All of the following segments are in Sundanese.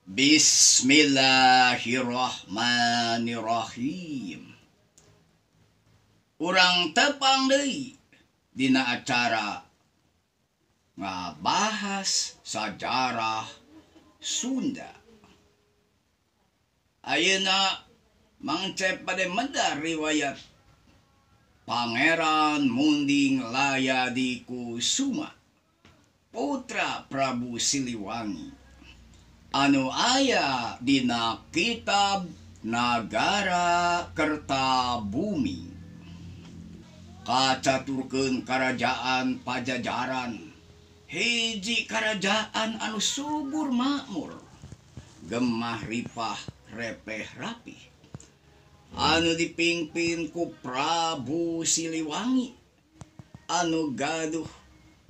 Bismillahirrahmanirrahim. Urang tepang deui dina acara ngabahas sajarah Sunda. Ayeuna mangcep pada medar riwayat Pangeran Munding Layadi Kusuma, putra Prabu Siliwangi, anu aya dina kitab Nagara Kertabumi. Kacaturkeun karajaan Pajajaran, hiji karajaan anu subur makmur, gemah ripah repeh rapih, anu dipingpin ku Prabu Siliwangi, anu gaduh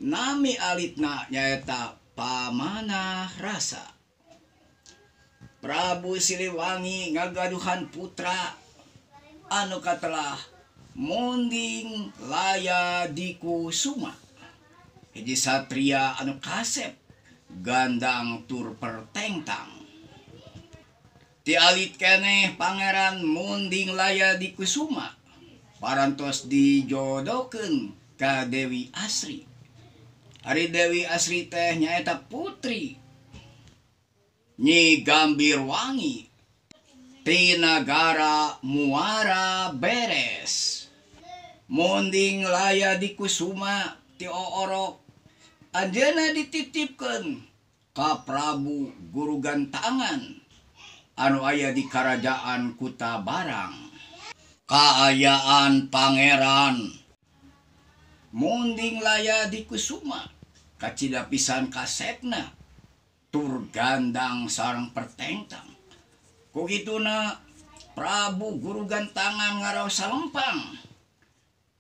nami alitna nyaeta Pamanah Rasa. Prabu Siliwangi ngagaduhan putra anu katelah Munding Layadi Kusuma, hiji satria anu kasep gandang tur pertengtang. Ti alit keneh Pangeran Munding Layadi Kusuma parantos dijodohkeun ka Dewi Asri. Ari Dewi Asri teh nyaeta putri Nyi Gambirwangi ti nagara Muara Beres. Munding Layadi Kusuma ti Oorok anjeunna dititipkeun ka Prabu Guru Gantangan anu aya di Karajaan Kutabarang. Kaayaan Pangeran Munding Layadi Kusuma kacida pisan kasepna tur gandang sareng pertengtang. Kugituna Prabu Guru Gantangan ngaraos salempang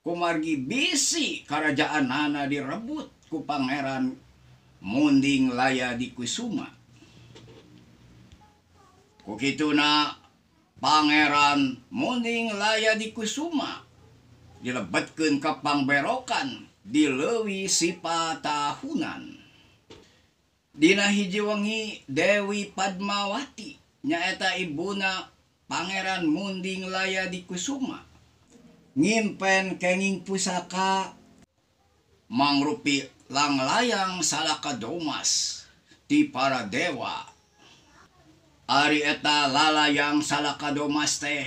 kumargi bisi karajaanana direbut ku Pangeran Munding Layadi Kusuma. Kugituna Pangeran Munding Layadi Kusuma dilebetkeun ka pangberokan di leuwih Sipatahunan. Dina hiji wengi Dewi Padmawati nyaeta ibuna Pangeran Munding Layadi Kusuma ngimpen kenging pusaka mangrupi langlayang Salakadomas ti para dewa. Ari eta lalayang Salakadomas teh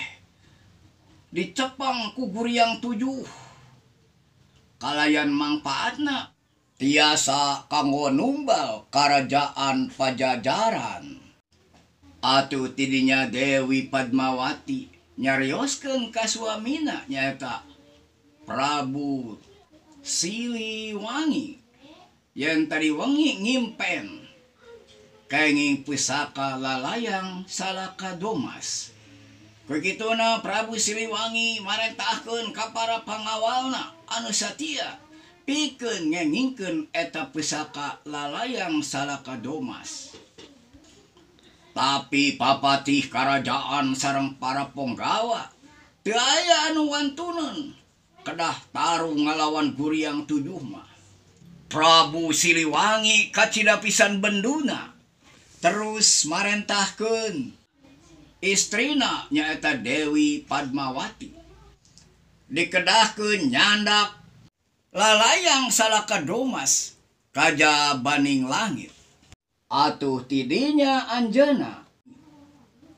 dicepang ku Guryang 7. Kalayan mangpaatna tiasa kanggo numbal karajaan Pajajaran. Atuh tidinya Dewi Padmawati nyarioskeun ka suamina nyaeta Prabu Siliwangi yen tadi wengi ngimpen kenging pusaka lalayang Salakadomas. Kugituna Prabu Siliwangi marentahkeun ka para pangawalna anu satia pikeun ngengingkeun eta pusaka lalayang Salakadomas. Tapi papatih karajaan sareng para penggawa teu aya anu wantuneun kedah tarung ngalawan Guryang 7 mah. Prabu Siliwangi kacida pisan benduna terus marentahkeun istrina nyaeta Dewi Padmawati dikedahkeun nyandak lalayang Salakadomas kaja baning langit. Atuh tidinya anjeunna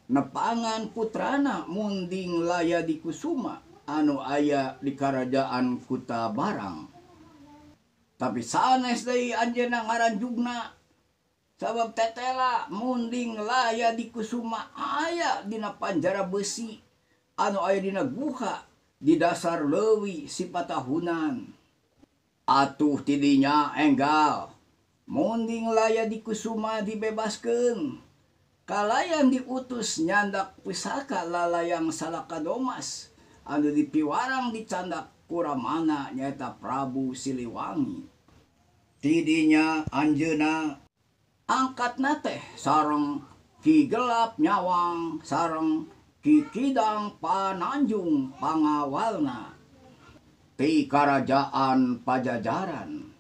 nepangan putrana Munding Layadi Kusuma anu aya di Karajaan Kutabarang. Tapi sanes deui anjeunna ngaranjugna sabab tetela Munding Layadi Kusuma aya dina panjara besi anu aya dina guha di dasar leuwih Sipatahunan. Atuh tidinya enggal Munding Layadi Kusuma dibebaskeun kalayan diutus nyandak pusaka lalayang Salakadomas anu dipiwarang dicandak ku ramana nyaeta Prabu Siliwangi. Tidinya anjeunna angkatna teh sareng Ki Gelap Nyawang sareng Ki Kidang Pananjung pangawalna ti Karajaan Pajajaran.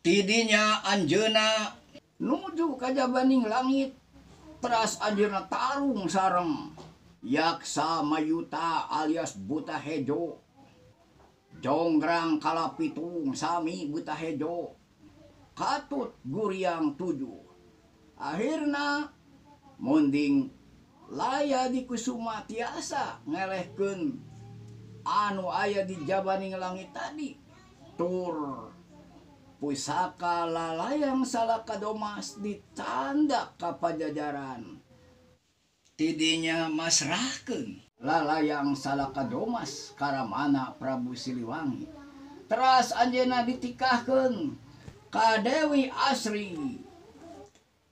Tidinya anjeunna nuju ka jabaning langit Teras anjeunna tarung sareng Yaksa Mayuta alias Buta Hejo. Jonggrang kalapitung sami Buta Hejo. Katut guriang 7. Akhirna munding laya di kusuma tiasa ngelehkeun anu aya di jabaning langit tadi. Tur pusaka lalayang Salakadomas ditanda ka Pajajaran. Tidinya masrahkeun lalayang Salakadomas karamana Prabu Siliwangi. Teras anjeunna ditikahkeun ka Dewi Asri.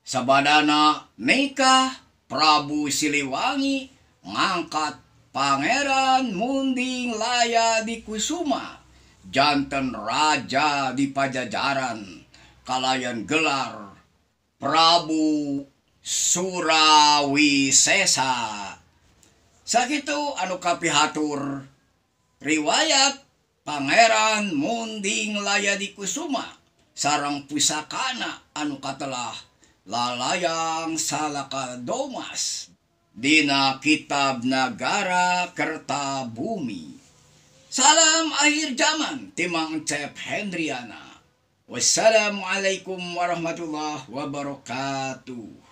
Sabadana nikah Prabu Siliwangi ngangkat Pangeran Munding Laya di Kusuma janten raja di Pajajaran kalayan gelar Prabu Surawisesa. Sakitu anu kapihatur riwayat Pangeran Munding Laya di Kusuma sareng pusakana anu katelah lalayang Salakadomas dina Kitab Nagara Kertabumi. Salam akhir zaman timang Cep Hendriana. Wassalamualaikum warahmatullahi wabarakatuh.